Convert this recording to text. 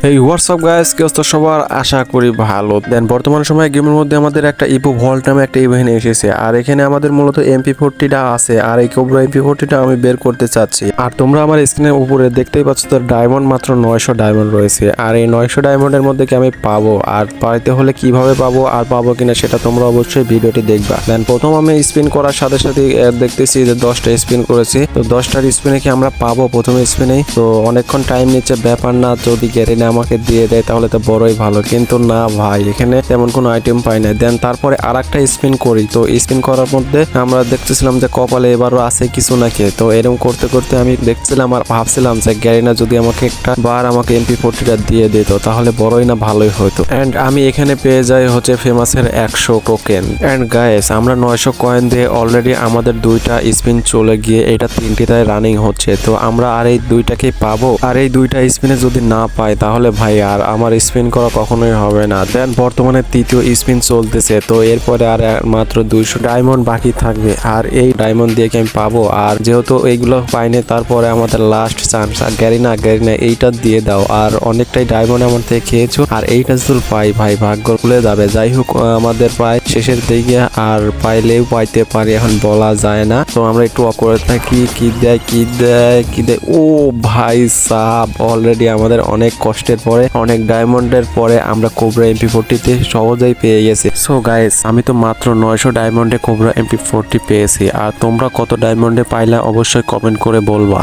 এই WhatsApp guys কি অবস্থা সবার, আশা করি ভালো। দেন বর্তমান সময়ে গেমের মধ্যে আমাদের একটা ইভো ভল্ট নামে একটা ইভেন্ট এসেছে, আর এখানে আমাদের মূলত MP40টা আছে, আর এই কোবরা MP40টা আমি বের করতে চাচ্ছি। আর তোমরা আমার স্ক্রিনের উপরে দেখতেই পাচ্ছ, তো ডায়মন্ড মাত্র 900 ডায়মন্ড রয়েছে। আর এই 900 ডায়মন্ডের মধ্যে কি আমি পাবো, আর পাইতে হলে কিভাবে পাবো, আর পাবো কিনা সেটা তোমরা অবশ্যই ভিডিওটি দেখবা। দেন প্রথম আমি স্পিন করার সাথে সাথে দেখতেছি যে 10টা স্পিন করেছি, তো 10টার স্পিনে কি আমরা পাবো প্রথমে স্পিনেই? তো অনেকক্ষণ টাইম নিচ্ছে, ব্যাপার না, যদি গ্যারেনে আমাকে দিয়ে দেয় তাহলে তো বড়ই ভালো, কিন্তু না ভাই, এখানে তেমন কোনো আইটেম পাই না। দেন তারপরে আর একটা স্পিন করি, তো স্পিন করার মধ্যে আমরা দেখতেছিলাম যে কপালে এবারও আছে কিছু নাকি। তো এরকম করতে করতে আমি দেখছিলাম আর ভাবছিলাম যে গ্যারেনা যদি আমাকে একটা বার আমাকে MP40টা দিয়ে দিত তাহলে বড়ই না ভালোই হতো। এন্ড আমি এখানে পেয়ে যাই হচ্ছে ফেমাসের 100 টোকেন। এন্ড গাইস, আমরা 900 কয়েন দিয়ে অলরেডি আমাদের দুইটা স্পিন চলে গিয়ে এটা 3টিতে রানিং হচ্ছে। তো আমরা আর এই দুইটাকে পাবো, আর এই দুইটা স্পিনে যদি না পাই তাহলে ভাই আর আমার স্পিন করা কখনোই হবে না। দেন বর্তমানে তৃতীয় স্পিন চলতেছে, তো এরপরে আর মাত্র 200 ডায়মন্ড বাকি থাকবে, আর এই ডায়মন্ড দিয়ে কি আমি পাবো? আর যেহেতু এইগুলো পাইনি, তারপরে আমাদের লাস্ট চান্স, আর গ্যারিনা এইটা দিয়ে দাও। আর অনেকটাই ডায়মন্ড আমার থেকে খেয়েছো, আর এইটা যদি পাই ভাই ভাগ্য খুলে যাবে। যাই হোক, আমাদের প্রায় শেষের দিকে, আর পাইলেও পাইতে পারি, এখন বলা যায় না। তো আমরা একটু করে থাকি, কি দেয় কি দেয় কি দেয়। ও ভাই সাব, অলরেডি আমাদের অনেক কষ্টের পরে, অনেক ডায়মন্ডের পরে আমরা কোবরা MP40তে সহজেই পেয়ে গেছি। সো গাইস, আমি তো মাত্র 900 ডায়মন্ডে কোবরা MP40 পেয়েছি, আর তোমরা কত ডায়মন্ডে পাইলা অবশ্যই কমেন্ট করে বলবা।